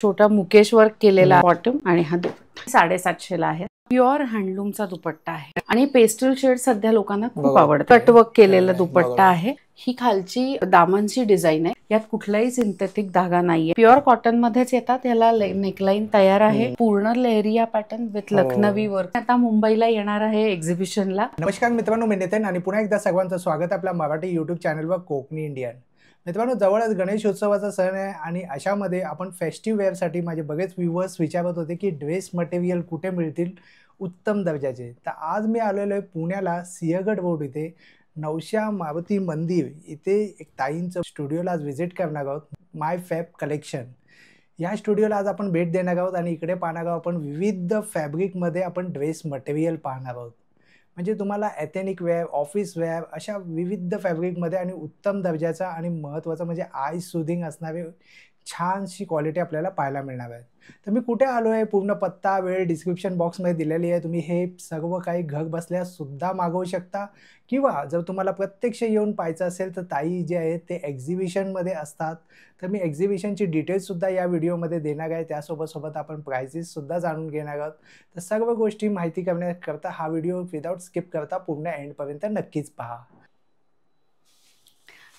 छोटा मुकेश वर्क केलेला बॉटम आणि हा दुपट्टा 750 ला आहे. प्युअर हँडलूमचा दुपट्टा आहे आणि पेस्टल शेड सध्या लोकांना खूप आवडतं. कटवर्क केलेला दुपट्टा आहे. ही खालची दामनची डिझाईन आहे. यात कुठलाही सिंथेटिक धागा नाहीये. प्युअर कॉटन मध्येच येतात. याला नेकलाईन तयार आहे. पूर्ण leheriya pattern with Lucknowi work. आता मुंबईला येणार आहे एक्झिबिशनला. नमस्कार मित्रांनो, मी नितीन आणि पुन्हा एकदा सर्वांचं स्वागत आपल्या मराठी यूट्यूब चॅनलवर कोकणी इंडियन. मित्रांनो, जवळच गणेश उत्सवाचा सण आहे आणि अशामध्ये आपण फेस्टिव्ह वेअरसाठी माझे बरेच व्ह्यूअर्स विचारत होते की ड्रेस मटेरियल कुठे मिळतील उत्तम दर्जाचे. तर आज मी आलेलो आहे पुण्याला सिंहगड रोड इथे नवशा मारुती मंदिर इथे एक ताईंचं स्टुडिओला आज व्हिजिट करणार आहोत. माय फॅब कलेक्शन या स्टुडिओला आज आपण भेट देणार आहोत आणि इकडे पाहणार आहोत आपण विविध फॅब्रिकमध्ये आपण ड्रेस मटेरियल पाहणार आहोत. म्हणजे तुम्हाला एथेनिक वेअर, ऑफिस वेअर अशा विविध फॅब्रिकमध्ये आणि उत्तम दर्जाचा आणि महत्त्वाचं म्हणजे आय सुदिंग असणारे छानशी क्वालिटी आपल्याला पाहायला मिळणार आहे. तर मी कुठे आलो आहे, पूर्ण पत्ता वेळ डिस्क्रिप्शन बॉक्समध्ये दिलेली आहे. तुम्ही हे सर्व काही घर बसल्या सुद्धा मागवू शकता किंवा जर तुम्हाला प्रत्यक्ष येऊन पाहायचं असेल तर ताई जे आहेत ते एक्झिबिशनमध्ये असतात. तर मी एक्झिबिशनची डिटेल्ससुद्धा या व्हिडिओमध्ये देणार आहे. त्यासोबत आपण प्राइसेससुद्धा जाणून घेणार आहोत. तर सर्व गोष्टी माहिती करण्याकरता हा व्हिडिओ विदाऊट स्किप करता पूर्ण एंडपर्यंत नक्कीच पहा.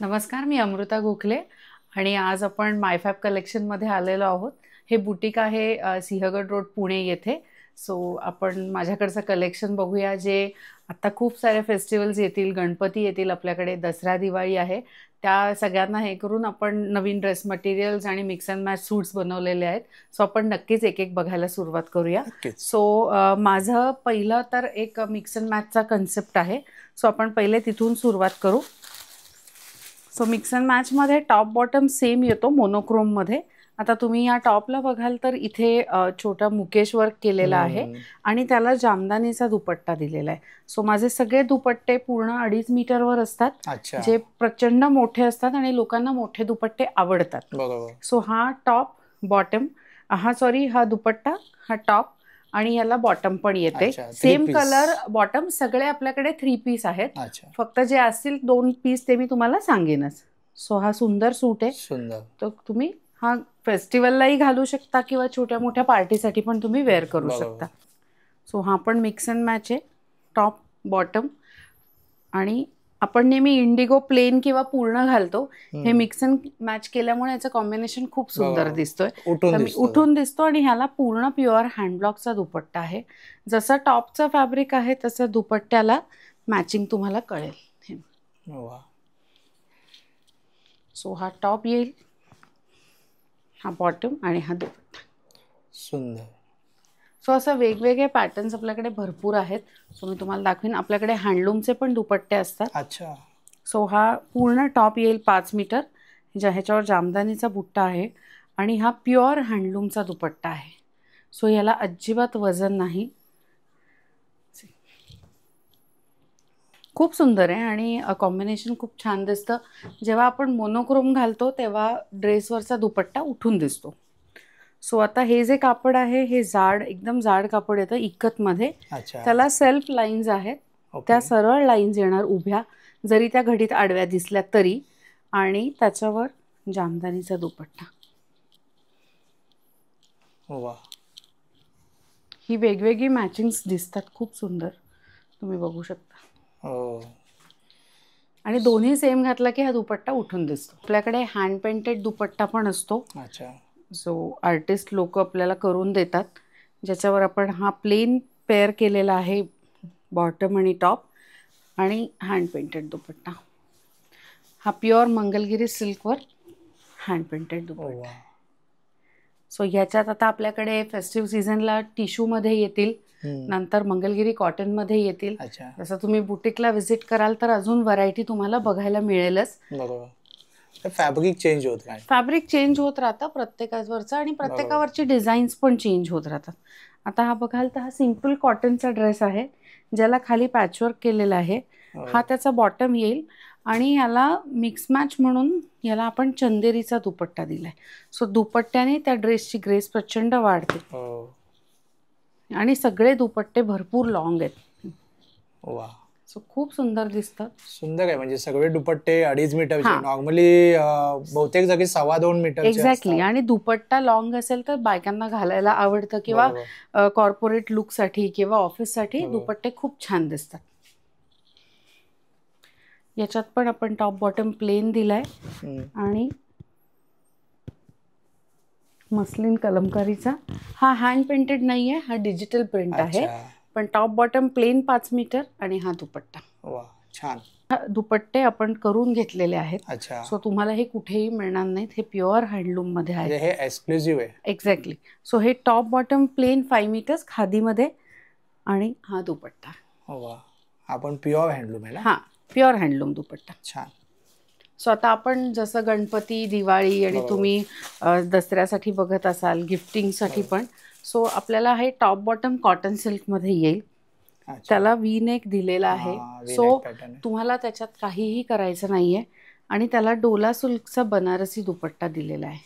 नमस्कार, मी अमृता गोखले आणि आज आपण मायफॅब कलेक्शनमध्ये आलेलो आहोत. हे बुटीक आहे सिंहगड रोड पुणे येथे. सो आपण माझ्याकडचं कलेक्शन बघूया. जे आता खूप सारे फेस्टिवल्स येतील, गणपती येतील आपल्याकडे, दसरा दिवाळी आहे, त्या सगळ्यांना हे करून आपण नवीन ड्रेस मटेरियल्स आणि मिक्स अँड मॅच सूट्स बनवलेले आहेत. सो आपण नक्कीच एक एक बघायला सुरुवात करूया. सो माझं पहिलं तर एक मिक्स अँड मॅचचा कन्सेप्ट आहे. सो आपण पहिले तिथून सुरुवात करू. सो मिक्स अँड मॅचमध्ये टॉप बॉटम सेम येतो मोनोक्रोममध्ये. आता तुम्ही या टॉपला बघाल तर इथे छोटा मुकेश वर्क केलेला आहे आणि त्याला जामदानीचा दुपट्टा दिलेला आहे. सो माझे सगळे दुपट्टे पूर्ण 2.5 मीटरवर असतात, जे प्रचंड मोठे असतात आणि लोकांना मोठे दुपट्टे आवडतात. सो हा टॉप बॉटम, हा दुपट्टा, हा टॉप आणि याला बॉटम पण येते. Same colour bottom. सगळे आपल्याकडे 3 पीस आहेत. फक्त जे असतील 2 पीस ते मी तुम्हाला सांगेनच. सो हा सुंदर सूट आहे. तर तुम्ही हा फेस्टिवललाही घालू शकता किंवा छोट्या मोठ्या पार्टीसाठी पण तुम्ही वेअर करू शकता. सो हा पण मिक्स अँड मॅच आहे, टॉप बॉटम. आणि आपण नेहमी इंडिगो प्लेन किंवा पूर्ण घालतो. हे मिक्स अँड मॅच केल्यामुळे याचं कॉम्बिनेशन खूप सुंदर दिसतोय. उठून दिसतो आणि ह्याला पूर्ण प्युअर हँडब्लॉकचा दुपट्टा आहे. जसं टॉपचं फॅब्रिक आहे तसं दुपट्ट्याला मॅचिंग तुम्हाला कळेल. सो हा टॉप येईल, हा बॉटम आणि हा दुपट्टा. सुंदर. सो असं वेगवेगळे पॅटर्न्स आपल्याकडे भरपूर आहेत. सो मी तुम्हाला दाखवीन. आपल्याकडे हँडलूमचे पण दुपट्टे असतात. सो हा पूर्ण टॉप येईल 5 मीटर, ह्याच्यावर जामदानीचा बुट्टा आहे आणि हा प्युअर हँडलूमचा दुपट्टा आहे. सो याला अजिबात वजन नाही. खूप सुंदर आहे आणि कॉम्बिनेशन खूप छान दिसतं. जेव्हा आपण मोनोक्रोम घालतो तेव्हा ड्रेसवरचा दुपट्टा उठून दिसतो. सो आता हे जे कापड आहे हे एकदम जाड कापड येतं इकतमध्ये. त्याला सेल्फ लाईन्स आहेत. त्या सरळ लाईन्स येणार उभ्या, जरी त्या घडीत आडव्या दिसल्या तरी. आणि त्याच्यावर जामदानीचा दुपट्टा. ही वेगवेगळी मॅचिंग्स दिसतात, खूप सुंदर, तुम्ही बघू शकता. आणि दोन्ही सेम घातला की हा दुपट्टा उठून दिसतो. आपल्याकडे हँड पेंटेड दुपट्टा पण असतो. सो आर्टिस्ट लोक आपल्याला करून देतात, ज्याच्यावर आपण हा प्लेन पेअर केलेला आहे बॉटम आणि टॉप आणि हँड पेंटेड दुपट्टा. हा प्युअर मंगलगिरी सिल्कवर हँड पेंटेड दुपट्टा. सो ह्याच्यात आता आपल्याकडे फेस्टिव्ह सीझनला टिश्यूमध्ये येतील, नंतर मंगलगिरी कॉटनमध्ये येतील. जसं तुम्ही बुटीकला व्हिजिट कराल तर अजून व्हरायटी तुम्हाला बघायला मिळेलच. फॅब्रिक चेंज होत राहतं प्रत्येकावरचं आणि प्रत्येकावरची डिझाईन्स पण चेंज होत राहतात. आता हा बघाल तर हा सिम्पल कॉटनचा ड्रेस आहे, ज्याला खाली पॅचवर्क केलेला आहे. हा त्याचा बॉटम येईल आणि याला मिक्स मॅच म्हणून याला आपण चंदेरीचा दुपट्टा दिलाय. सो दुपट्ट्याने त्या ड्रेसची ग्रेस प्रचंड वाढते. आणि सगळे दुपट्टे भरपूर लॉंग आहेत. सो खूप सुंदर दिसतात. सुंदर आहे. म्हणजे सगळे दुपट्टे 2.5 मीटरचे, हा. नॉर्मली बहुतेक जागी 2.25 मीटरचे एक्झॅक्टली. असतात. आणि दुपट्टा लॉंग असेल तर बायकांना घालायला आवडतं, किंवा बरोबर. कॉर्पोरेट लुकसाठी किंवा ऑफिससाठी बरोबर. दुपट्टे खूप छान दिसतात. याच्यात पण आपण टॉप बॉटम प्लेन दिलाय आणि मस्लिन कलमकारीचा. हा हँड पेंटेड नाहीये, हा डिजिटल प्रिंट आहे. अच्छा. पण टॉप बॉटम प्लेन 5 मीटर आणि हा दुपट्टा. वा, छान. दुपट्टे आपण करून घेतलेले आहेत. अच्छा. सो तुम्हाला हे कुठेही मिळणार नाहीत. हे प्युअर हँडलूम मध्ये आहे. म्हणजे हे एक्सक्लुझिव्ह आहे. एक्झॅक्टली. सो हे टॉप बॉटम प्लेन 5 मीटर्स खादीमध्ये आणि हा दुपट्टा. वा, आपण प्युअर हँडलूम आहे ना? हा, प्युअर हँडलूम दुपट्टा. छान. सो आता आपण जसं गणपती, दिवाळी आणि बरोबर. तुम्ही दसऱ्यासाठी बघत असाल, गिफ्टिंगसाठी पण. सो आपल्याला हे टॉप बॉटम कॉटन सिल्कमध्ये येईल. अच्छा. त्याला वी नेक दिलेला आहे. V-neck सो pattern आहे. तुम्हाला त्याच्यात काहीही करायचं नाहीये. आणि त्याला डोला सिल्कचा बनारसी दुपट्टा दिलेला आहे.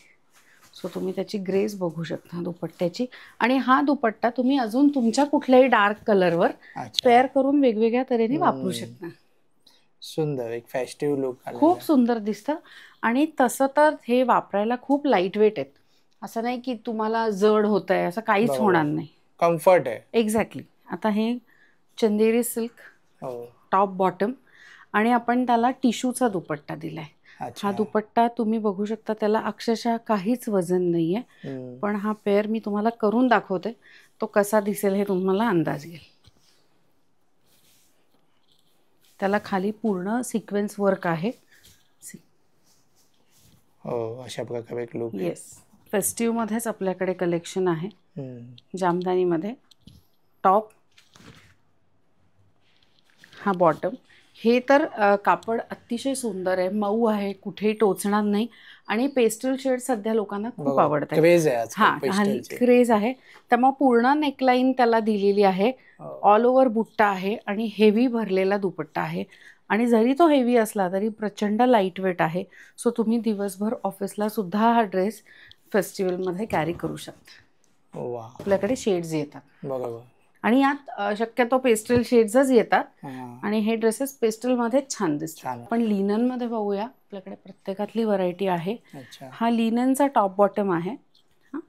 सो तुम्ही त्याची ग्रेस बघू शकता दुपट्ट्याची. आणि हा दुपट्टा तुम्ही अजून तुमच्या कुठल्याही डार्क कलरवर अच्छा. पेअर करून वेगवेगळ्या तऱ्हेने वापरू शकता. सुंदर, एक फेस्टिव्ह लुक आलेला खूप आहे. सुंदर दिसतं. आणि तसं तर हे वापरायला खूप लाईट वेट आहेत. असं नाही की तुम्हाला जड होत आहे, असं काहीच बरोबर. होणार नाही. कम्फर्ट आहे. एक्झॅक्टली. आता हे चंदेरी सिल्क हो. टॉप बॉटम आणि आपण त्याला टिश्यूचा दुपट्टा दिलाय. अच्छा. हा दुपट्टा तुम्ही बघू शकता, त्याला अक्षरशः काहीच वजन नाहीये. पण हा पेअर मी तुम्हाला करून दाखवते, तो कसा दिसेल हे तुम्हाला अंदाज येईल. त्याला खाली पूर्ण सिक्वेन्स वर्क आहे. हो, अशा प्रकारे एक लुक. येस. फेस्टिव्ह मध्येच आपल्याकडे कलेक्शन आहे. जामदानीमध्ये टॉप, हा बॉटम. हे तर कापड अतिशय सुंदर आहे, मऊ आहे, कुठेही टोचणार नाही. आणि पेस्टल शेड सध्या लोकांना खूप आवडतात. क्रेज आहे आजकाल हा, पेस्टलची. क्रेज आहे. त्यामुळे पूर्ण नेकलाईन त्याला दिलेली आहे. ऑल ओव्हर बुट्टा आहे आणि हेवी भरलेला दुपट्टा आहे. आणि जरी तो हेवी असला तरी प्रचंड लाईट वेट आहे. सो तुम्ही दिवसभर ऑफिसला सुद्धा हा ड्रेस फेस्टिवलमध्ये कॅरी करू शकता. वा, आपल्याकडे शेड्स येतात. बरोबर. आणि यात शक्यतो पेस्टल शेड्सच येतात. हां. आणि हे ड्रेसेस पेस्टलमध्येच छान दिसतात. छान. पण लिननमध्ये बघूया, आपल्याकडे प्रत्येकातली व्हरायटी आहे. अच्छा. हा लिननचा टॉप बॉटम आहे. हा,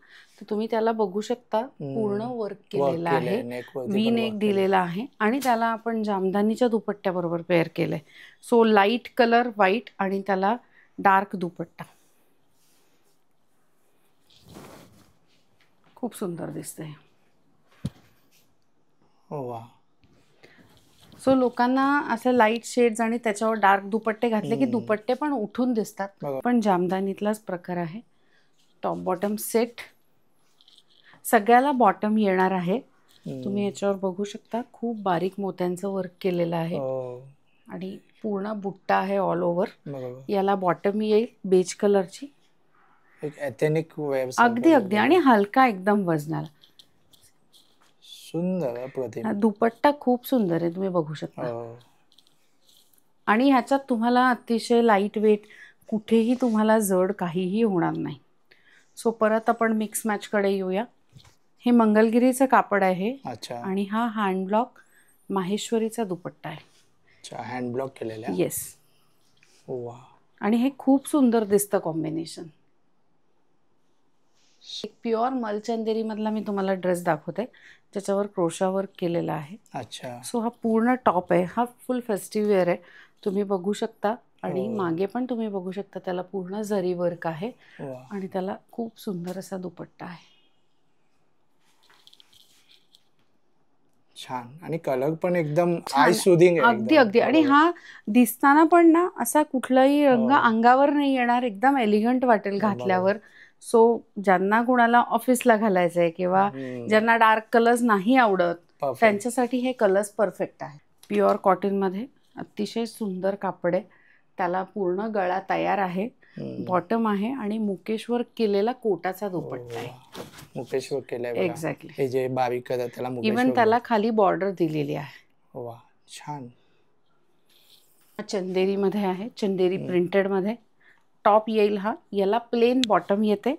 तर तुम्ही त्याला बघू शकता, पूर्ण वर्क केलेला आहे. वी नेक दिलेला आहे. आणि त्याला आपण जामदानीच्या दुपट्ट्याबरोबर पेअर केलंय. सो लाईट कलर व्हाईट आणि त्याला डार्क दुपट्टा. खूप सुंदर दिसतंय. वा. सो लोकांना असं लाईट शेड्स आणि त्याच्यावर डार्क दुपट्टे घातले की दुपट्टे पण उठून दिसतात. पण जामदानीतलाच प्रकार आहे. Top bottom set. सगळ्याला बॉटम येणार आहे. तुम्ही याच्यावर बघू शकता, खूप बारीक मोत्यांचं वर्क केलेलं आहे. आणि पूर्ण बुट्टा आहे ऑल ओव्हर. याला बॉटम येईल बेज कलरची. एक एथेनिक वेअर. अगदी अगदी. आणि हलका एकदम वजनाला. सुंदर प्रतिमा. दुपट्टा खूप सुंदर आहे, तुम्ही बघू शकता. आणि ह्याच्यात तुम्हाला अतिशय लाईट वेट, कुठेही तुम्हाला जड काहीही होणार नाही. सो परत आपण मिक्स मॅच कडे येऊया. हे मंगलगिरीचं कापड आहे. अच्छा. आणि हा हँड ब्लॉक माहेश्वरीचा दुपट्टा आहे. अच्छा, हँड ब्लॉक केलेला. येस. वा. आणि हे खूप सुंदर दिसतं कॉम्बिनेशन. एक प्युअर मलचंदेरी मधला मी तुम्हाला ड्रेस दाखवते, ज्याच्यावर क्रोशा वर्क केलेला आहे. अच्छा. सो हा पूर्ण टॉप आहे. हा फुल फेस्टिव्ह वेअर आहे, तुम्ही बघू शकता. आणि मागे पण तुम्ही बघू शकता, त्याला पूर्ण जरी वर्क आहे. आणि त्याला खूप सुंदर असा दुपट्टा आहे. छान. आणि कलर पण एकदम आय सुदिंग आहे. अगदी अगदी. आणि हा दिसताना पण ना असा कुठलाही रंग अंगावर नाही येणार, एकदम एलिगंट वाटेल घातल्यावर. सो ज्यांना कुणाला ऑफिसला घालायचंय किंवा ज्यांना डार्क कलर्स नाही आवडत, त्यांच्यासाठी हे कलर्स परफेक्ट आहे. प्युअर कॉटन मध्ये अतिशय सुंदर कापड आहे. त्याला पूर्ण गळा तयार आहे. बॉटम आहे आणि मुकेश वर्क केलेला कोटाचा दुपट्टा आहे. मुकेश वर्क केलाय. एक्झॅक्टली. हे जे बारीक करतात त्याला मुकेश. इवन त्याला खाली बॉर्डर दिलेली आहे. वा, छान. चंदेरी मध्ये आहे, चंदेरी प्रिंटेड मध्ये. टॉप येईल हा, याला प्लेन बॉटम येते.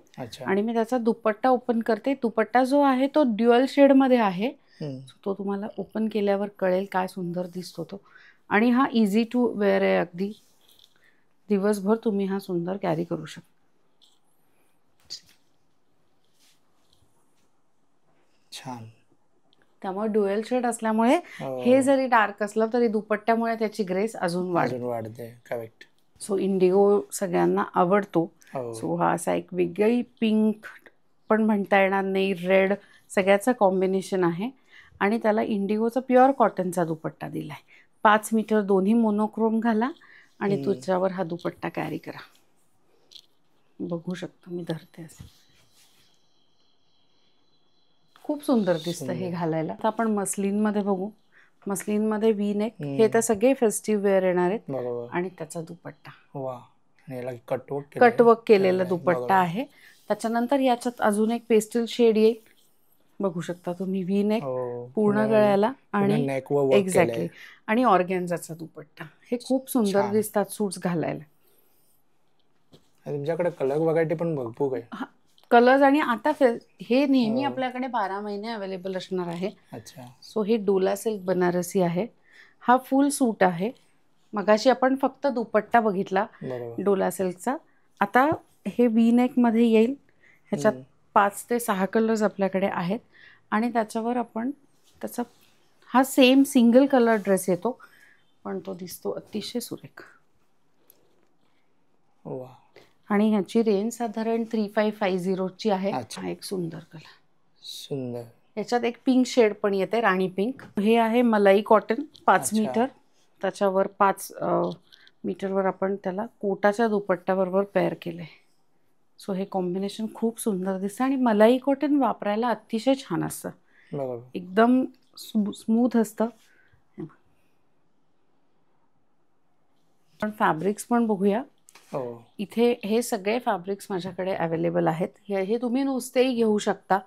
आणि मी त्याचा दुपट्टा ओपन करते. दुपट्टा जो आहे तो ड्युअल शेड मध्ये आहे. तो तुम्हाला ओपन केल्यावर कळेल काय सुंदर दिसतो तो. आणि हा इझी टू वेअर आहे, अगदी दिवसभर तुम्ही हा सुंदर कॅरी करू शकता. छान. त्यामुळे ड्युएल शेड असल्यामुळे हे जरी डार्क असलं तरी दुपट्ट्यामुळे त्याची ग्रेस अजून वाढते. करेक्ट. सो इंडिगो सगळ्यांना आवडतो. सो हा असा एक वेगळी पिंक पण म्हणता येणार नाही, रेड सगळ्याचं कॉम्बिनेशन आहे. आणि त्याला इंडिगोचा प्युअर कॉटनचा दुपट्टा दिलाय. 5 मीटर दोन्ही मोनोक्रोम घाला आणि तुझ्यावर हा दुपट्टा कॅरी करा. बघू शकतो मी धरते असं. खूप सुंदर दिसतं हे घालायला. आता आपण मस्लिनमध्ये बघू. मस्लिनमध्ये वी नेक, हे तर सगळे फेस्टिव्ह वेअर येणार आहेत. आणि त्याचा दुपट्टा कटवर्क केलेला दुपट्टा आहे. त्याच्यानंतर याच्यात अजून एक पेस्टल शेड येईल, बघू शकता तुम्ही. वी नेक पूर्ण गळ्याला आणि एक्झॅक्टली, आणि ऑर्गॅन्झाचा दुपट्टा. हे खूप सुंदर दिसतात सूट्स घालायला. तुमच्याकडे कलर व्हरायटी पण भरपूर आहे. कलर्स, आणि आता हे नेहमी आपल्याकडे 12 महिने अवेलेबल असणार आहे. सो हे डोला सिल्क बनारसी आहे. हा फुल सूट आहे. मगाशी आपण फक्त दुपट्टा बघितला डोला सिल्कचा. आता हे वी नेक मध्ये येईल. ह्याच्यात 5 ते 6 कलर्स आपल्याकडे आहेत. आणि त्याच्यावर आपण त्याचा हा सेम सिंगल कलर ड्रेस येतो, पण तो दिसतो अतिशय सुरेख. आणि ह्याची रेंज साधारण 3550 ची आहे. हा एक सुंदर कलर. सुंदर. याच्यात एक पिंक शेड पण येते, राणी पिंक. हे आहे मलाई कॉटन 5 मीटर. त्याच्यावर 5 मीटरवर आपण त्याला कोटाच्या दुपट्ट्याबरोबर पेअर केलंय. सो हे कॉम्बिनेशन खूप सुंदर दिसतं. आणि मलाई कॉटन वापरायला अतिशय छान असतं, एकदम स्मूथ असतं. पण फॅब्रिक्स पण बघूया. इथे हे सगळे फॅब्रिक्स माझ्याकडे अवेलेबल आहेत. हे तुम्ही नुसतेही घेऊ शकता.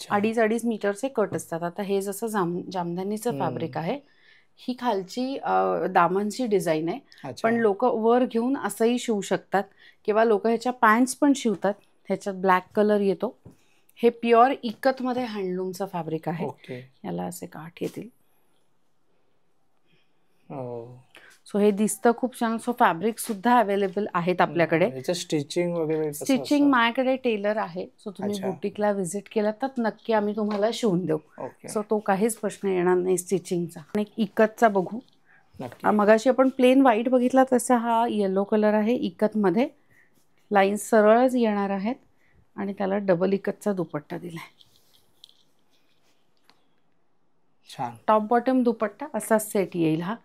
2.5 मीटरचे कट असतात. आता हे जसं जामदानीचं फॅब्रिक आहे, ही खालची दामनची डिझाईन आहे, पण लोक वर घेऊन असंही शिवू शकतात, किंवा लोक ह्याच्या पॅन्ट्स पण शिवतात. ह्याच्यात ब्लॅक कलर येतो. हे प्युअर इकतमध्ये हँडलूमचं फॅब्रिक आहे. याला असे काठ येतील. सो हे दिसतं खूप छान. सो फॅब्रिक सुद्धा अवेलेबल आहेत आपल्याकडे. स्टिचिंग वगैरे स्टिचिंग माझ्याकडे टेलर आहे. सो तुम्ही बुटीकला व्हिजिट केला तर नक्की आम्ही तुम्हाला शिवून देऊ. सो तो काहीच प्रश्न येणार नाही स्टिचिंगचा. आणि इकतचा बघू. मगाशी आपण प्लेन व्हाईट बघितला, तसा हा येलो कलर आहे. इकतमध्ये लाईन्स सरळच येणार आहेत आणि त्याला डबल इकतचा दुपट्टा दिलाय. टॉप बॉटम दुपट्टा असा सेट येईल हा.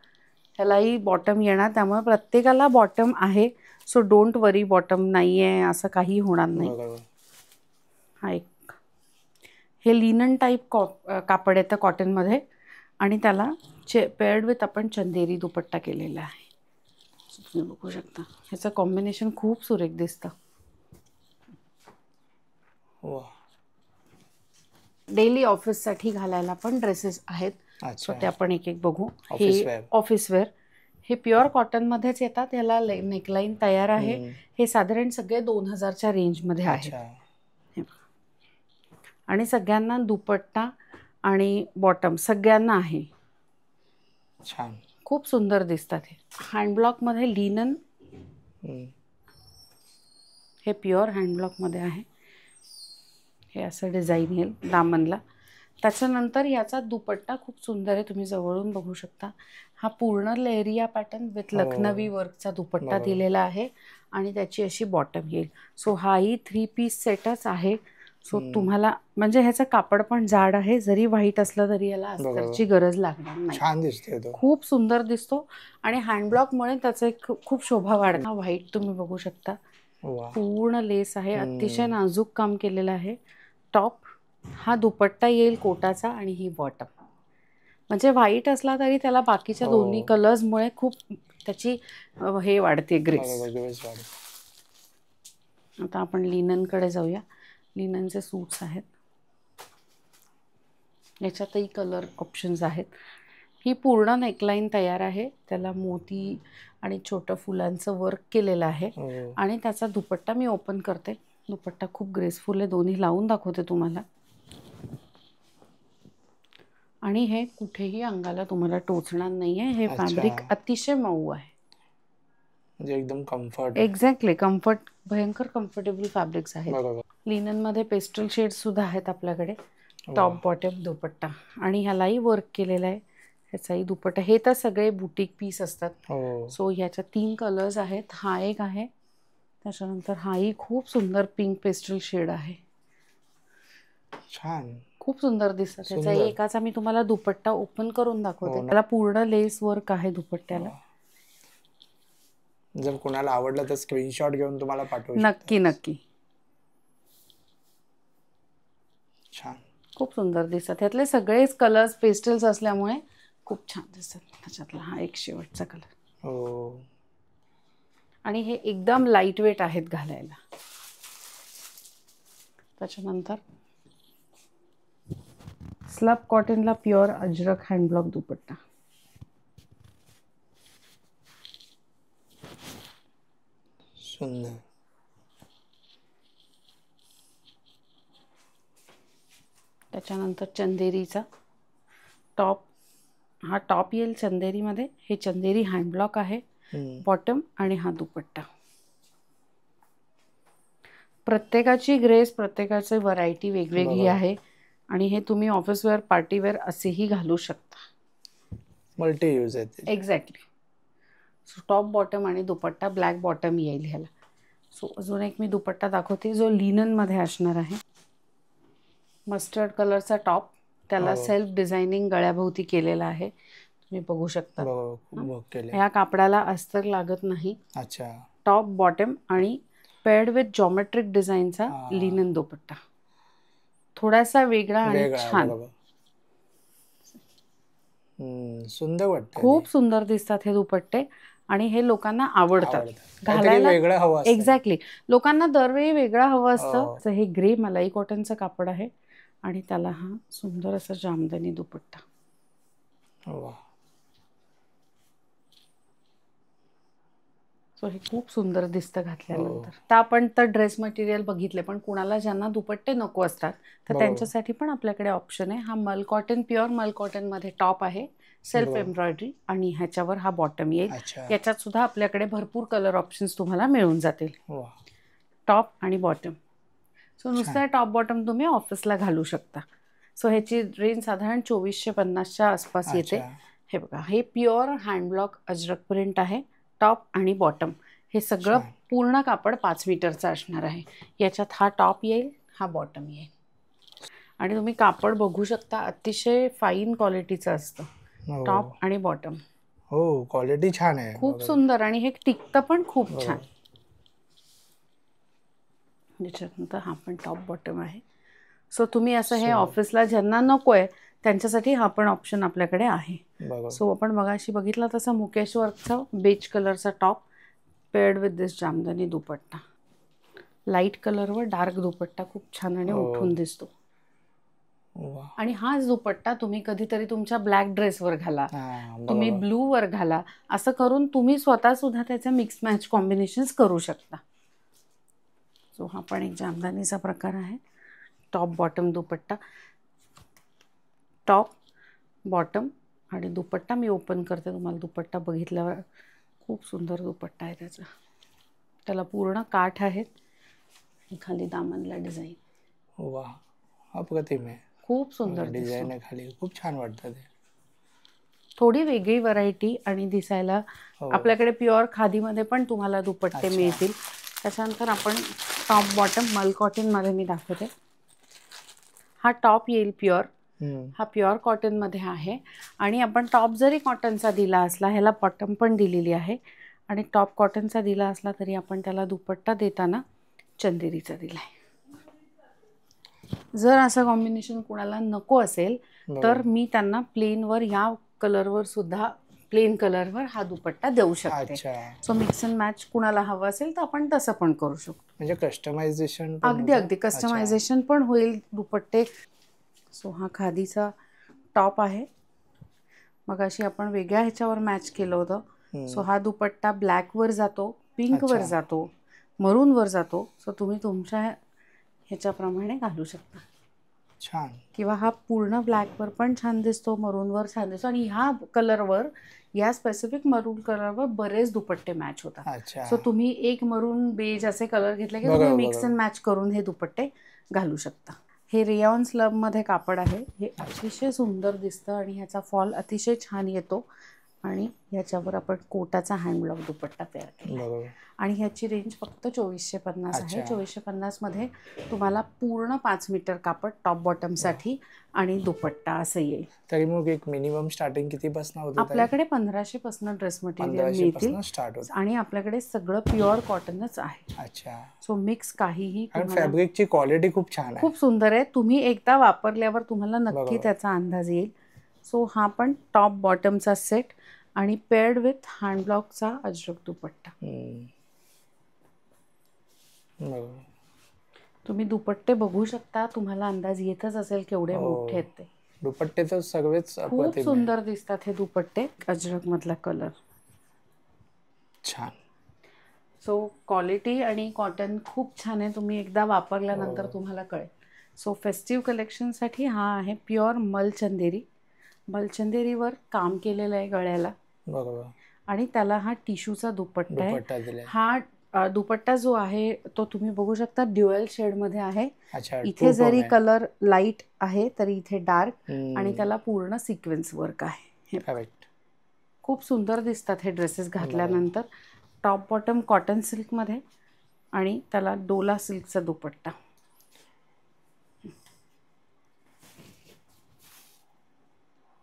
त्यालाही बॉटम येणार, त्यामुळे प्रत्येकाला बॉटम आहे. सो डोंट वरी, बॉटम नाही आहे असं काही होणार नाही. हा एक हे लिनन टाईप कापड येतं कॉटनमध्ये, आणि त्याला पेअर्ड विथ आपण चंदेरी दुपट्टा केलेला आहे. तुम्ही बघू शकता. ह्याचं कॉम्बिनेशन खूप सुरेख दिसतं. डेली ऑफिससाठी घालायला पण ड्रेसेस आहेत. सो ते आपण एक एक बघू. हे ऑफिस वेअर, हे प्युअर कॉटनमध्येच येतात. याला नेकलाईन तयार आहे. हे साधारण सगळे 2000च्या रेंजमध्ये आहेत. आणि सगळ्यांना दुपट्टा आणि बॉटम सगळ्यांना आहे. छान, खूप सुंदर दिसतात. हे हँडब्लॉकमध्ये लिनन, हे प्युअर हँडब्लॉकमध्ये आहे. हे असं डिझाईन येईल दामनला. त्याच्यानंतर याचा दुपट्टा खूप सुंदर आहे, तुम्ही जवळून बघू शकता. हा पूर्ण लेहरिया पॅटर्न विथ लखनवी वर्कचा दुपट्टा दिलेला आहे, आणि त्याची अशी बॉटम येईल. सो हाही 3 पीस सेटच आहे. सो तुम्हाला म्हणजे ह्याचं कापड पण जाड आहे. जरी व्हाईट असलं तरी याला अस्तरची गरज लागणार नाही. छान दिसते, खूप सुंदर दिसतो. आणि हँडब्लॉकमुळे त्याचं एक खूप शोभा वाढते. हा व्हाईट तुम्ही बघू शकता, पूर्ण लेस आहे, अतिशय नाजूक काम केलेलं आहे. टॉप, हा दुपट्टा येईल कोटाचा, आणि ही बॉटम. म्हणजे व्हाईट असला तरी त्याला बाकीच्या दोन्ही कलर्समुळे खूप त्याची हे वाढते, ग्रेस. आता आपण लिननकडे जाऊया. लिननचे सूट्स आहेत. याच्यातही कलर ऑप्शन्स आहेत. ही पूर्ण नेकलाईन तयार आहे. त्याला मोती आणि छोटं फुलांचं वर्क केलेलं आहे. आणि त्याचा दुपट्टा मी ओपन करते. दुपट्टा खूप ग्रेसफुल आहे. दोन्ही लावून दाखवते तुम्हाला. आणि हे कुठेही अंगाला तुम्हाला टोचणार नाहीये. हे फॅब्रिक अतिशय मऊ आहे, म्हणजे एकदम कम्फर्ट. एक्झॅक्टली कम्फर्ट, भयंकर कम्फर्टेबल फॅब्रिक्स आहेत. लिनन मध्ये पेस्टल शेड सुद्धा आहेत आपल्याकडे. टॉप बॉटम दुपट्टा आणि ह्यालाही वर्क केलेला आहे. ह्याचाही दुपट्टा. हे तर सगळे बुटीक पीस असतात. सो ह्याच्या 3 कलर्स आहेत. हा एक आहे, त्याच्यानंतर हाही खूप सुंदर पिंक पेस्टल शेड आहे. छान, खूप सुंदर दिसतात. त्याचा एकाचा मी तुम्हाला दुपट्टा ओपन करून दाखवते. त्याला पूर्ण लेस वर्क आहे दुपट्ट्याला. जर कोणाला आवडलं तर स्क्रीनशॉट घेऊन तुम्हाला पाठवू. नक्की नक्की. छान, खूप सुंदर दिसतात. ह्यातले सगळेच कलर्स पेस्टल्स असल्यामुळे खूप छान दिसतात. त्याच्यातला हा एक शेवटचा कलर. आणि हे एकदम लाईट वेट आहेत घालायला. त्याच्यानंतर स्लब कॉटनला प्युअर अजरक हँडब्लॉक दुपट्टा. सुंदर. त्याच्यानंतर चंदेरीचा टॉप. हा टॉप येईल चंदेरीमध्ये. हे चंदेरी हँडब्लॉक आहे बॉटम आणि हा दुपट्टा. प्रत्येकाची ग्रेस, प्रत्येकाची व्हरायटी वेगवेगळी आहे आणि हे तुम्ही ऑफिस वेअर, पार्टी वेअर असेही घालू शकता. मल्टी यूज आहे. एक्झॅक्टली. सो टॉप बॉटम आणि दुपट्टा ब्लॅक बॉटम येईल ह्याला. सो अजून एक मी दुपट्टा दाखवते जो लिनन मध्ये असणार आहे. मस्टर्ड कलरचा टॉप. त्याला सेल्फ डिझायनिंग गळ्याभोवती केलेला आहे. तुम्ही बघू शकता. ह्या कापडाला अस्तर लागत नाही. अच्छा. टॉप बॉटम आणि पेअर्ड विथ जॉमेट्रिक डिझाईनचा लिनन दुपट्टा. थोडासा वेगळा आणि छान. सुंदर वाटतं. खूप सुंदर दिसतात हे दुपट्टे आणि हे लोकांना आवडतात घालायला. एक्झॅक्टली. लोकांना दरवेळी वेगळं हवं असतं. हे ग्रे मलाई कॉटनचं कापड आहे आणि त्याला हा सुंदर असा जामदानी दुपट्टा. सो हे खूप सुंदर दिसतं घातल्यानंतर. तर आपण तर ड्रेस मटेरियल बघितले, पण कुणाला ज्यांना दुपट्टे नको असतात तर त्यांच्यासाठी पण आपल्याकडे ऑप्शन आहे. हा मल कॉटन, प्युअर मल कॉटन मध्ये टॉप आहे, सेल्फ एम्ब्रॉयडरी आणि ह्याच्यावर हा बॉटम येईल. याच्यात सुद्धा आपल्याकडे भरपूर कलर ऑप्शन्स तुम्हाला मिळून जातील. टॉप आणि बॉटम. सो नुसतं टॉप बॉटम तुम्ही ऑफिसला घालू शकता. सो ह्याची रेंज साधारण 2450च्या आसपास येते. हे बघा, हे प्युअर हँडब्लॉक अजरक प्रिंट आहे. टॉप आणि बॉटम हे सगळं पूर्ण कापड 5 मीटरचं असणार आहे. याच्यात हा टॉप येईल, हा बॉटम येईल आणि तुम्ही कापड बघू शकता. अतिशय फाईन क्वालिटीचं असतं टॉप आणि बॉटम. हो, क्वालिटी छान आहे, खूप सुंदर. आणि हे टिकतं पण खूप छान. त्याच्यानंतर हा पण टॉप बॉटम आहे. सो तुम्ही असं हे ऑफिसला ज्यांना नको आहे त्यांच्यासाठी हा पण ऑप्शन आपल्याकडे आहे. सो आपण मगाशी बघितला तसा मुकेश वर्कचा बेज कलरचा top paired with this jamdani dupatta. Light कलरवर डार्क दुपट्टा खूप छान आणि उठून दिसतो. आणि हाच दुपट्टा तुम्ही कधीतरी तुमच्या ब्लॅक ड्रेसवर घाला, तुम्ही ब्लू वर घाला, असं करून तुम्ही स्वतः सुद्धा त्याचे मिक्स मॅच कॉम्बिनेशन्स करू शकता. सो हा पण एक जामदानीचा प्रकार आहे. टॉप बॉटम दुपट्टा. टॉप बॉटम आणि दुपट्टा मी ओपन करते. तुम्हाला दुपट्टा बघितल्यावर खूप सुंदर दुपट्टा आहे त्याचा. त्याला पूर्ण काठ आहेत. खाली दामनला डिझाईन. वा, अप्रतिम आहे. खूप सुंदर डिझाईन आहे खाली. खूप छान वाटतं ते. थोडी वेगळी व्हरायटी आणि दिसायला. आपल्याकडे प्युअर खादीमध्ये पण तुम्हाला दुपट्टे मिळतील. त्याच्यानंतर आपण टॉप बॉटम मल कॉटन मध्ये मी दाखवते. हा टॉप येईल प्युअर. हा प्युअर कॉटन मध्ये आहे आणि आपण टॉप जरी कॉटनचा दिला असला, ह्याला बॉटम पण दिलेली आहे आणि टॉप कॉटनचा दिला असला तरी आपण त्याला दुपट्टा देताना चंदेरीचा दिलाय. जर असं कॉम्बिनेशन कुणाला नको असेल तर मी त्यांना प्लेनवर, या कलरवर सुद्धा, प्लेन कलरवर हा दुपट्टा देऊ शकते. सो मिक्स अँड मॅच कुणाला हवं असेल तर आपण तसं पण करू शकतो. म्हणजे कस्टमायझेशन. अगदी कस्टमायझेशन पण होईल दुपट्टे. सो हा खादीचा टॉप आहे. मग अशी आपण वेगळ्या ह्याच्यावर मॅच केलं होतं. सो हा दुपट्टा ब्लॅकवर जातो, पिंकवर जातो, मरूनवर जातो. सो तुम्ही तुमच्या ह्याच्याप्रमाणे घालू शकता. छान. किंवा हा पूर्ण ब्लॅकवर पण छान दिसतो, मरूनवर छान दिसतो आणि ह्या कलरवर, या स्पेसिफिक मरून कलरवर बरेच दुपट्टे मॅच होतात. अच्छा. सो तुम्ही एक मरून बेज असे कलर घेतले की तुम्ही बरोबर, मिक्स अँड मॅच करून हे दुपट्टे घालू शकता. हे रेयॉन स्लब मध्ये कापड आहे. हे अतिशय सुंदर दिसतं आणि ह्याचा फॉल अतिशय छान येतो आणि ह्याच्यावर आपण कोटाचा हँडब्लॉक दुपट्टा तयार केला बरोबर. आणि ह्याची रेंज फक्त 2450 आहे. अच्छा. 2450 मध्ये तुम्हाला पूर्ण 5 मीटर कापड टॉप बॉटमसाठी आणि दुपट्टा असं येईल. तरी मग एक मिनिमम स्टार्टिंग कितीपासून होते? आपल्याकडे 1500 पासून ड्रेस मटेरियल मिळतील स्टार्ट होते आणि आपल्याकडे सगळं प्युअर कॉटनच आहे. अच्छा. सो मिक्स काहीही आणि तुम्हाला फॅब्रिकची क्वालिटी खूप छान आहे. खूप सुंदर आहे. तुम्ही एकदा वापरल्यावर तुम्हाला नक्की बरोबर. त्याचा अंदाज येईल. सो हा पण टॉप बॉटमचा सेट आणि पेअर्ड विथ हँडब्लॉकचा अजरक दुपट्टा. बरोबर. तुम्ही दुपट्टे बघू शकता, तुम्हाला अंदाज येतच असेल केवढे हो. मोठे आहेत ते. दुपट्टे तर सगळेच खूप अप्रतिम आहे. सुंदर दिसतात हे दुपट्टे. अजरक मधला कलर छान. सो क्वालिटी आणि कॉटन खूप छान आहे. तुम्ही एकदा वापरल्यानंतर तुम्हाला कळेल. सो फेस्टिव्ह कलेक्शनसाठी हा आहे प्युअर मलचंदेरी. मलचंदेरीवर काम केलेलं आहे गळ्याला बरोबर. आणि त्याला हा टिश्यूचा दुपट्टा आहे. दुपट्टा दिलाय. हा दुपट्टा जो आहे तो तुम्ही बघू शकता ड्युअल शेडमध्ये आहे. अच्छा. इथे जरी कलर लाईट आहे तरी इथे डार्क आणि त्याला पूर्ण सिक्वेन्स वर्क आहे. करेक्ट. खूप सुंदर दिसतात हे ड्रेसेस घातल्यानंतर. टॉप बॉटम कॉटन सिल्कमध्ये आणि त्याला डोला सिल्कचा दुपट्टा.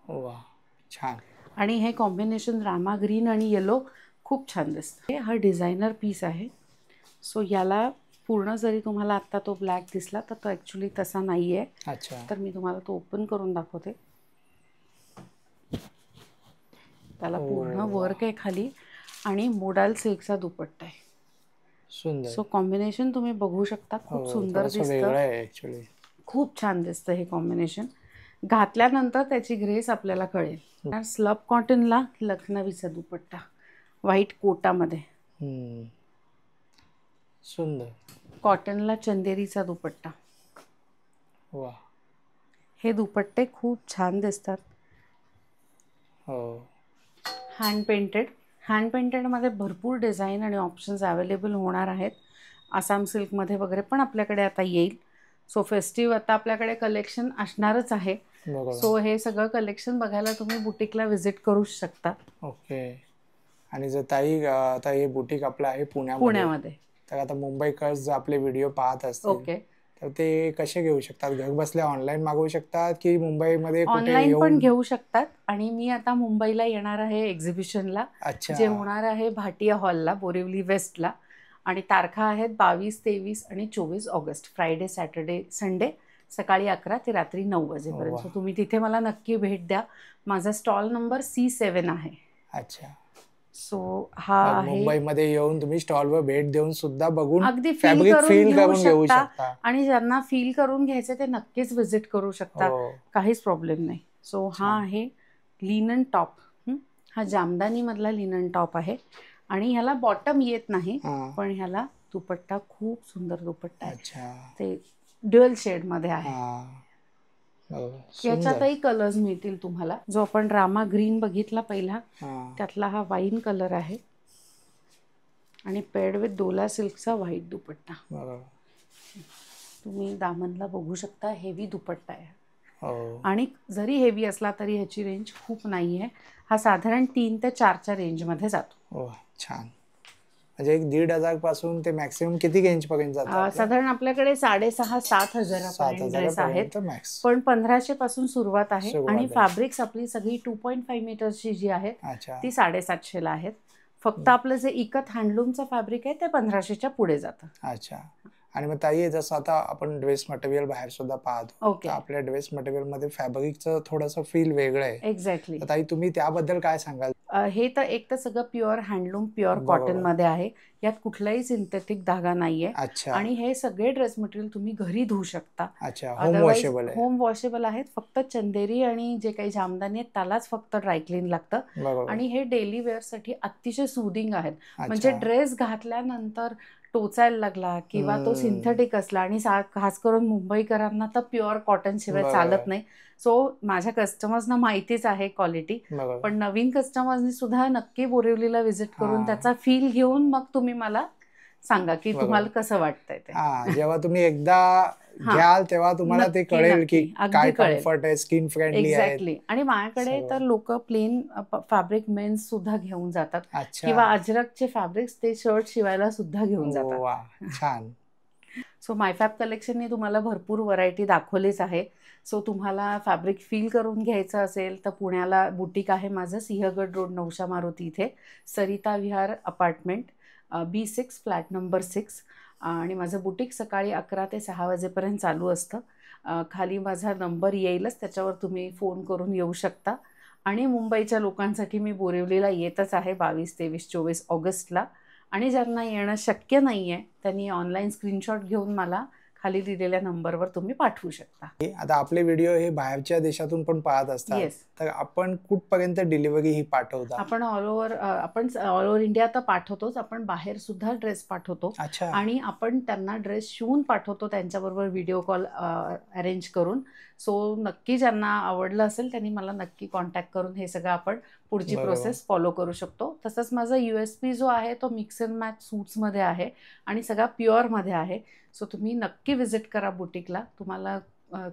वा, छान. आणि हे कॉम्बिनेशन रामा ग्रीन आणि येलो खूप छान दिसतं. हा डिझायनर पीस आहे. सो याला पूर्ण जरी तुम्हाला आत्ता तो ब्लॅक दिसला तर तो ॲक्च्युली तसा नाही आहे. अच्छा. तर मी तुम्हाला तो ओपन करून दाखवते. त्याला पूर्ण वर्क आहे खाली आणि मोडाल सिल्कचा दुपट्टा आहे. सुंदर. सो कॉम्बिनेशन तुम्ही बघू शकता, खूप सुंदर दिसतं. खूप छान दिसतं हे कॉम्बिनेशन. घातल्यानंतर त्याची ग्रेस आपल्याला कळेल. स्लब कॉटनला लखनवीचा दुपट्टा व्हाईट कोटामध्ये. सुंदर. कॉटनला चंदेरीचा दुपट्टा. वा. हे दुपट्टे खूप छान दिसतात. हो. Hand painted. हँड पेंटेडमध्ये भरपूर डिझाईन आणि ऑप्शन्स अवेलेबल होणार आहेत. आसाम सिल्कमध्ये वगैरे पण आपल्याकडे आता येईल. सो फेस्टिव्ह आता आपल्याकडे कलेक्शन असणारच आहे. सो हे सगळं कलेक्शन बघायला तुम्ही बुटीकला व्हिजिट करू शकता. ओके. आणि जर ताई आता हे बुटीक आपलं आहे पुण्यामध्ये, तर आता मुंबईकर जर आपले व्हिडिओ पाहत असतील ओके, तर ते कसे घेऊ शकतात? घर बसल्या ऑनलाईन मागवू शकतात की मुंबईमध्ये ऑनलाईन पण घेऊ शकतात. आणि मी आता मुंबईला येणार आहे एक्झिबिशनला. अच्छा. जे होणार आहे भाटिया हॉलला, बोरिवली वेस्टला. आणि तारखा आहेत 22, 23 आणि 24 ऑगस्ट. फ्रायडे, सॅटर्डे, संडे सकाळी 11 ते रात्री 9 वाजेपर्यंत. सो तुम्ही तिथे मला नक्की भेट द्या. माझा स्टॉल नंबर C7 आहे. अच्छा. सो हा आहे. मुंबईमध्ये येऊन तुम्ही स्टॉलवर भेट देऊन सुद्धा बघून अगदी फॅब्रिक फील करून घेऊ शकता. आणि ज्यांना फील करून घ्यायचं ते नक्कीच व्हिजिट करू शकता. काहीच प्रॉब्लेम नाही. सो हा आहे लिनन टॉप. हा जामदानी मधला लिनन टॉप आहे आणि ह्याला बॉटम येत नाही, पण ह्याला दुपट्टा खूप सुंदर दुपट्टा आहे. ते ड्युअल शेड मध्ये आहे. याच्यातही कलर्स मिळतील तुम्हाला. जो आपण रामा ग्रीन बघितला पहिला, त्यातला हा वाईन कलर आहे आणि पेड विथ डोला सिल्कचा व्हाईट दुपट्टा. तुम्ही दामनला बघू शकता, हेवी दुपट्टा आहे. आणि जरी हेवी असला तरी ह्याची रेंज खूप नाही आहे. हा साधारण 3 ते 4च्या रेंजमध्ये जातो. छान. म्हणजे 1,500 पासून ते मॅक्सिमम किती रेंज पर्यंत जातात? साधारण आपल्याकडे 6,500-7 हजारापर्यंत ड्रेस आहेत. पण 1500 पासून सुरुवात आहे. आणि फॅब्रिक्स आपली सगळी 2.5 मीटर्सची जी आहेत ती 750ला आहेत. फक्त आपलं जे इकत हँडलूमचं फॅब्रिक आहे ते 1500च्या पुढे जातं. अच्छा. आणि मग ताई, जसं आता आपण ड्रेस मटेरियल बाहेर सुद्धा पाहतो, आपल्या ड्रेस मटेरियल मध्ये फॅब्रिकचं थोडंसं फील वेगळं आहे. एक्झॅक्टली. ताई, तुम्ही त्याबद्दल काय सांगाल? हे तर एक तर सगळं प्युअर हँडलूम, प्युअर कॉटन मध्ये आहे. यात कुठलाही सिंथेटिक धागा नाहीये. आणि हे सगळे ड्रेस मटेरियल तुम्ही घरी धुवू शकता. होम वॉशेबल आहेत. फक्त चंदेरी आणि जे काही जामदानी आहेत त्यालाच फक्त ड्रायक्लीन लागतं. आणि हे डेली वेअर साठी अतिशय सुदिंग आहेत. म्हणजे ड्रेस घातल्यानंतर टोचायला लागला किंवा तो सिंथेटिक असला आणि खास करून मुंबईकरांना तर प्युअर कॉटन शिवाय बरोबर. चालत नाही. सो माझ्या कस्टमर्सना माहितीच आहे क्वालिटी, बरोबर. पण नवीन कस्टमर्सनी सुद्धा नक्की बोरिवलीला व्हिजिट करून हा. त्याचा फील घेऊन मग तुम्ही मला सांगा की बरोबर. तुम्हाला कसं वाटतंय ते. हा, जेव्हा तुम्ही एकदा हा. घ्याल तेव्हा तुम्हाला ते नक्की, कळेल की नक्की. अगदी काय कळेल. कम्फर्ट आहे, स्किन फ्रेंडली आहे. एक्झॅक्टली. आणि माझ्याकडे सगळं. तर लोक प्लेन फॅब्रिक मेन्स सुद्धा घेऊन जातात अच्छा. किंवा अजरकचे फॅब्रिक्स ते शर्ट शिवायला सुद्धा घेऊन जातात. वा, छान. सो मायफॅब कलेक्शनने तुम्हाला भरपूर व्हरायटी दाखवलीच आहे. सो तुम्हाला फॅब्रिक फील करून घ्यायचं असेल तर पुण्याला बुटीक आहे माझं, सिंहगड रोड, नवशा मारुती इथे, सरिता विहार अपार्टमेंट, B6 फ्लॅट नंबर 6. आणि माझं बुटीक सकाळी 11 ते 6 वाजेपर्यंत चालू असतं. खाली माझा नंबर येईलच, त्याच्यावर तुम्ही फोन करून येऊ शकता. आणि मुंबईच्या लोकांसाठी मी बोरिवलीला येतच आहे 22, 23, 24 ऑगस्टला. आणि ज्यांना येणं शक्य नाही आहे त्यांनी ऑनलाईन स्क्रीनशॉट घेऊन मला खाली दिलेल्या नंबरवर तुम्ही पाठवू शकता. आता आपले व्हिडिओ हे बाहेरच्या देशातून पण पाहत असतात, येस. तर आपण कुठपर्यंत डिलिव्हरी ही पाठवता? आपण ऑल ओव्हर इंडिया तर पाठवतोच, आपण बाहेर सुद्धा ड्रेस पाठवतो. अच्छा. आणि आपण त्यांना ड्रेस शिवून पाठवतो त्यांच्याबरोबर व्हिडिओ कॉल अरेंज करून. सो नक्की ज्यांना आवडलं असेल त्यांनी मला नक्की कॉन्टॅक्ट करून हे सगळं आपण पुढची बरोबर. प्रोसेस फॉलो करू शकतो. तसंच माझा USP जो आहे तो मिक्स अँड मॅच सूट्समध्ये आहे आणि सगळा प्युअरमध्ये आहे. सो तुम्ही नक्की व्हिजिट करा बुटीकला, तुम्हाला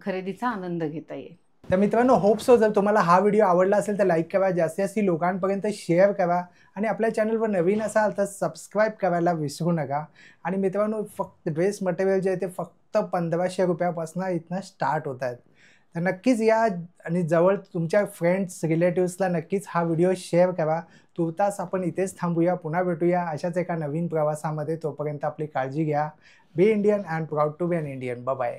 खरेदीचा आनंद घेता येईल. तर मित्रांनो, होप सो जर तुम्हाला हा व्हिडिओ आवडला असेल तर लाईक करा, जास्तीत जास्त लोकांपर्यंत शेअर करा आणि आपल्या चॅनलवर नवीन असाल तर सबस्क्राईब करायला विसरू नका. आणि मित्रांनो, फक्त ड्रेस मटेरियल जे आहे ते फक्त 1500 रुपयापासून इथनं स्टार्ट होत आहेत. तर नक्कीच या आणि जवळ तुमच्या फ्रेंड्स रिलेटिव्सला नक्कीच हा व्हिडिओ शेअर करा. तुर्तास आपण इथेच थांबूया, पुन्हा भेटूया अशाच एका नवीन प्रवासामध्ये. तोपर्यंत आपली काळजी घ्या. Be Indian and proud to be an Indian. Bye bye.